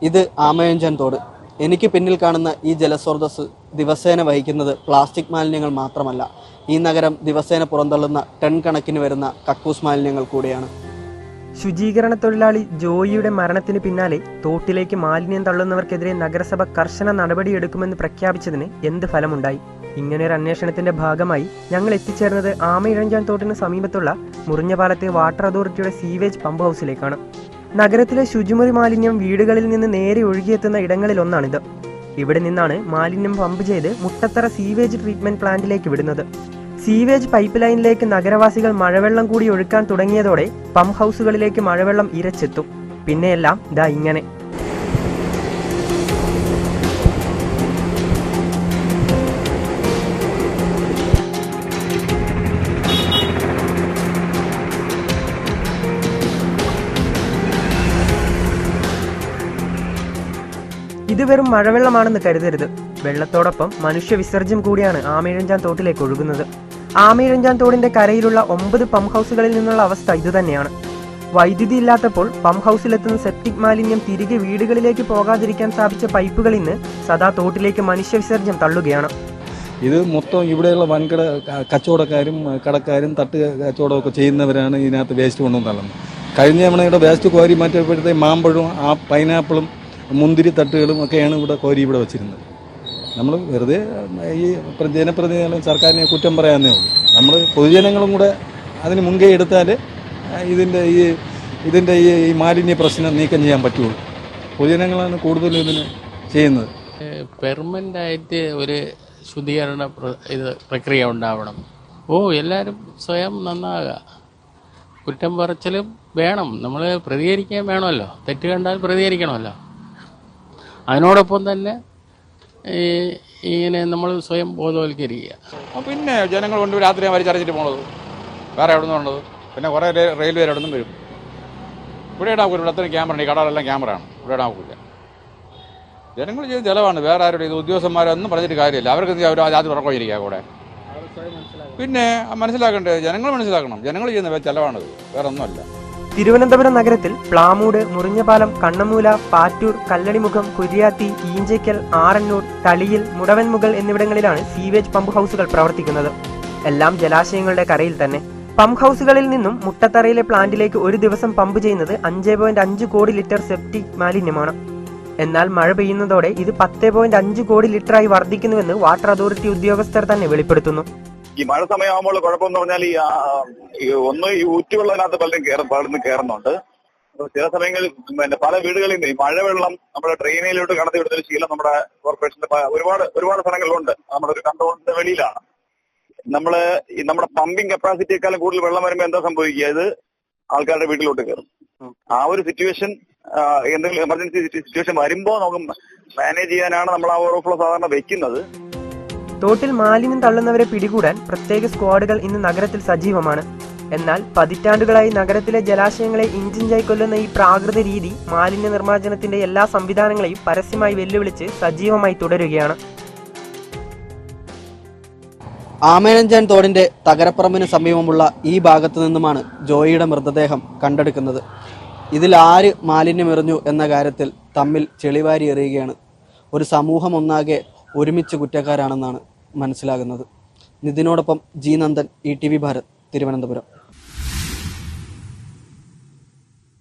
ഇത് ആമയഞ്ചൻ തോട്. എനിക്ക് പിന്നിൽ കാണുന്ന ഈ ജലസ്രോതസ് ദിവസേന വഹിക്കുന്നത് പ്ലാസ്റ്റിക് മാലിന്യങ്ങൾ മാത്രമല്ല, ഈ നഗരം ദിവസേന പുറന്തള്ളുന്ന ടൺ കണക്കിന് വരുന്ന കക്കൂസ് മാലിന്യങ്ങൾ കൂടിയാണ്. ശുചീകരണ തൊഴിലാളി ജോയിയുടെ മരണത്തിന് പിന്നാലെ തോട്ടിലേക്ക് മാലിന്യം തള്ളുന്നവർക്കെതിരെ നഗരസഭ കർശന നടപടിയെടുക്കുമെന്ന് പ്രഖ്യാപിച്ചതിന് എന്ത് ഫലമുണ്ടായി? ഇങ്ങനെയൊരു അന്വേഷണത്തിന്റെ ഭാഗമായി ഞങ്ങൾ എത്തിച്ചേർന്നത് ആമയിഴഞ്ചാൻ തോട്ടിന് സമീപത്തുള്ള മുറിഞ്ഞപാലത്തെ വാട്ടർ അതോറിറ്റിയുടെ സീവേജ് പമ്പ് ഹൗസിലേക്കാണ്. നഗരത്തിലെ ശുചിമുറി മാലിന്യം വീടുകളിൽ നിന്ന് നേരെ ഒഴുകിയെത്തുന്ന ഇടങ്ങളിലൊന്നാണിത്. ഇവിടെ നിന്നാണ് മാലിന്യം പമ്പ് ചെയ്ത് മുട്ടത്തറ സീവേജ് ട്രീറ്റ്മെന്റ് പ്ലാന്റിലേക്ക് വിടുന്നത്. സീവേജ് പൈപ്പ് ലൈനിലേക്ക് നഗരവാസികൾ മഴവെള്ളം കൂടി ഒഴുക്കാൻ തുടങ്ങിയതോടെ പമ്പ് ഹൗസുകളിലേക്ക് മഴവെള്ളം ഇരച്ചെത്തും. പിന്നെയെല്ലാം ദാ ഇങ്ങനെ. ഇത് വെറും മഴവെള്ളമാണെന്ന് കരുതരുത്. വെള്ളത്തോടൊപ്പം മനുഷ്യ വിസർജ്യം കൂടിയാണ് ആമയിഴഞ്ചാൻ തോട്ടിലേക്ക് ഒഴുകുന്നത്. ആമയിഴഞ്ചാൻ തോടിന്റെ കരയിലുള്ള 9 പമ്പ് ഹൗസുകളിൽ നിന്നുള്ള അവസ്ഥ ഇതുതന്നെയാണ്. വൈദ്യുതി ഇല്ലാത്തപ്പോൾ പമ്പ് ഹൗസിലെത്തുന്ന സെപ്റ്റിക് മാലിന്യം തിരികെ വീടുകളിലേക്ക് പോകാതിരിക്കാൻ സ്ഥാപിച്ച പൈപ്പുകൾ ഇന്ന് സദാ തോട്ടിലേക്ക് മനുഷ്യ വിസർജ്യം തള്ളുകയാണ്. ഇത് മൊത്തം ഇവിടെയുള്ള വൻകിട കച്ചവടക്കാരും കടക്കാരും തട്ട് കച്ചവടമൊക്കെ ചെയ്യുന്നവരാണ് ഇതിനകത്ത് വേസ്റ്റ് കൊണ്ടുവന്ന് തള്ളുന്നത്. കഴിഞ്ഞ തവണയുടെ വേസ്റ്റ് കോരി മാറ്റിയപ്പോഴത്തേക്ക് മാമ്പഴവും പൈനാപ്പിളും മുന്തിരി തട്ടുകളും ഒക്കെയാണ് ഇവിടെ വെച്ചിരുന്നത്. നമ്മൾ വെറുതെ ഈ ജനപ്രതിനിധികളും സർക്കാരിനെ കുറ്റം പറയാന്നേ ഉള്ളൂ. നമ്മൾ പൊതുജനങ്ങളും കൂടെ അതിന് മുൻകൈ എടുത്താൽ ഇതിൻ്റെ ഈ മാലിന്യ പ്രശ്നം നീക്കം ചെയ്യാൻ പറ്റുള്ളൂ. പൊതുജനങ്ങളാണ് കൂടുതലും ഇതിന് ചെയ്യുന്നത്. പെർമനൻ്റ് ആയിട്ട് ഒരു ശുദ്ധീകരണ പ്രക്രിയ ഉണ്ടാവണം. എല്ലാവരും സ്വയം നന്നാകുക. കുറ്റം പറച്ചിലും വേണം, നമ്മൾ പ്രതികരിക്കാൻ വേണമല്ലോ. തെറ്റ് കണ്ടാൽ പ്രതികരിക്കണമല്ലോ. അതിനോടൊപ്പം തന്നെ ഇങ്ങനെ നമ്മൾ സ്വയം ബോധവൽക്കരിക്കുക. പിന്നെ ജനങ്ങൾ കൊണ്ട് രാത്രി വലിച്ചടച്ചിട്ട് പോണത് വേറെ എവിടെ നിന്നുള്ളത്? പിന്നെ കുറേ റെയിൽവേ എവിടെ നിന്നും വരും. ഇവിടെ ഇടാക്കൂല. അത്രയും ക്യാമറ ഉണ്ട്. ഈ കടകളെല്ലാം ക്യാമറയാണ്. ഇവിടെ ഇടാക്കൂല. ജനങ്ങൾ ചെയ്ത് ചിലവാണ്. വേറെ ആരുടെ ഇത് ഉദ്യോഗസ്ഥന്മാരൊന്നും പറഞ്ഞിട്ട് കാര്യമില്ല. അവർക്ക് അവർ ആദ്യം ഉറക്കമിരിക്കുക കൂടെ. പിന്നെ മനസ്സിലാക്കണ്ടേ? ജനങ്ങൾ മനസ്സിലാക്കണം. ജനങ്ങൾ ചെയ്യുന്ന ചിലവാണത്, വേറെ ഒന്നുമല്ല. തിരുവനന്തപുരം നഗരത്തിൽ പ്ലാമൂട്, മുറിഞ്ഞപാലം, കണ്ണമൂല, പാറ്റൂർ, കല്ലടിമുഖം, കുര്യാത്തി, ഈഞ്ചയ്ക്കൽ, ആറന്നൂർ, തളിയിൽ, മുടവൻമുകൾ എന്നിവിടങ്ങളിലാണ് സീവേജ് പമ്പ് ഹൗസുകൾ പ്രവർത്തിക്കുന്നത്. എല്ലാം ജലാശയങ്ങളുടെ കരയിൽ തന്നെ. പമ്പ് ഹൗസുകളിൽ നിന്നും മുട്ടത്തറയിലെ പ്ലാന്റിലേക്ക് ഒരു ദിവസം പമ്പ് ചെയ്യുന്നത് 5.5 കോടി ലിറ്റർ സെപ്റ്റിക് മാലിന്യമാണ്. എന്നാൽ മഴ പെയ്യുന്നതോടെ ഇത് 10.5 കോടി ലിറ്ററായി വർദ്ധിക്കുന്നുവെന്ന് വാട്ടർ അതോറിറ്റി ഉദ്യോഗസ്ഥർ തന്നെ വെളിപ്പെടുത്തുന്നു. ഈ മഴ സമയമാകുമ്പോൾ കുഴപ്പമെന്ന് പറഞ്ഞാൽ ഈ ഊറ്റുവെള്ളത്തിനകത്ത് പലരും കയറുന്നുണ്ട്. ചില സമയങ്ങളിൽ പല വീടുകളിൽ നിന്ന് ഈ മഴവെള്ളം നമ്മുടെ ഡ്രെയിനിലോട്ട് കടത്തി വിടുന്ന ശീലം നമ്മുടെ കോർപ്പറേഷന്റെ ഒരുപാട് സ്ഥലങ്ങളിലുണ്ട്. നമ്മുടെ ഒരു കൺട്രോളിന്റെ വെളിയിലാണ്. നമ്മുടെ പമ്പിംഗ് കപ്പാസിറ്റിയെക്കാളും കൂടുതൽ വെള്ളം വരുമ്പോൾ എന്താ സംഭവിക്കുക? ഇത് ആൾക്കാരുടെ വീട്ടിലോട്ട് കയറും. ആ ഒരു സിറ്റുവേഷൻ, എന്തെങ്കിലും എമർജൻസി സിറ്റുവേഷൻ വരുമ്പോൾ നമുക്ക് മാനേജ് ചെയ്യാനാണ് നമ്മൾ ആ ഓവർഫ്ലോ സാധാരണ വെക്കുന്നത്. തോട്ടിൽ മാലിന്യം തള്ളുന്നവരെ പിടികൂടാൻ പ്രത്യേക സ്ക്വാഡുകൾ ഇന്ന് നഗരത്തിൽ സജീവമാണ്. എന്നാൽ പതിറ്റാണ്ടുകളായി നഗരത്തിലെ ജലാശയങ്ങളെ ഇഞ്ചിഞ്ചായി കൊല്ലുന്ന ഈ പ്രാകൃത രീതി മാലിന്യ നിർമ്മാർജ്ജനത്തിന്റെ എല്ലാ സംവിധാനങ്ങളെയും പരസ്യമായി വെല്ലുവിളിച്ച് സജീവമായി തുടരുകയാണ്. ആമയിഴഞ്ചാൻ തോടിന്റെ തകരപ്പറമ്പിന് സമീപമുള്ള ഈ ഭാഗത്തു നിന്നുമാണ് ജോയിയുടെ മൃതദേഹം കണ്ടെടുക്കുന്നത്. ഇതിൽ ആര് മാലിന്യമെറിഞ്ഞു എന്ന കാര്യത്തിൽ തമ്മിൽ ചെളിവാരി എറിയുകയാണ്. ഒരു സമൂഹം ഒന്നാകെ ഒരുമിച്ച് കുറ്റക്കാരാണെന്നാണ് മനസ്സിലാകുന്നത്. നിതിനോടൊപ്പം ജി നന്ദൻ, ETV ഭാരത്, തിരുവനന്തപുരം.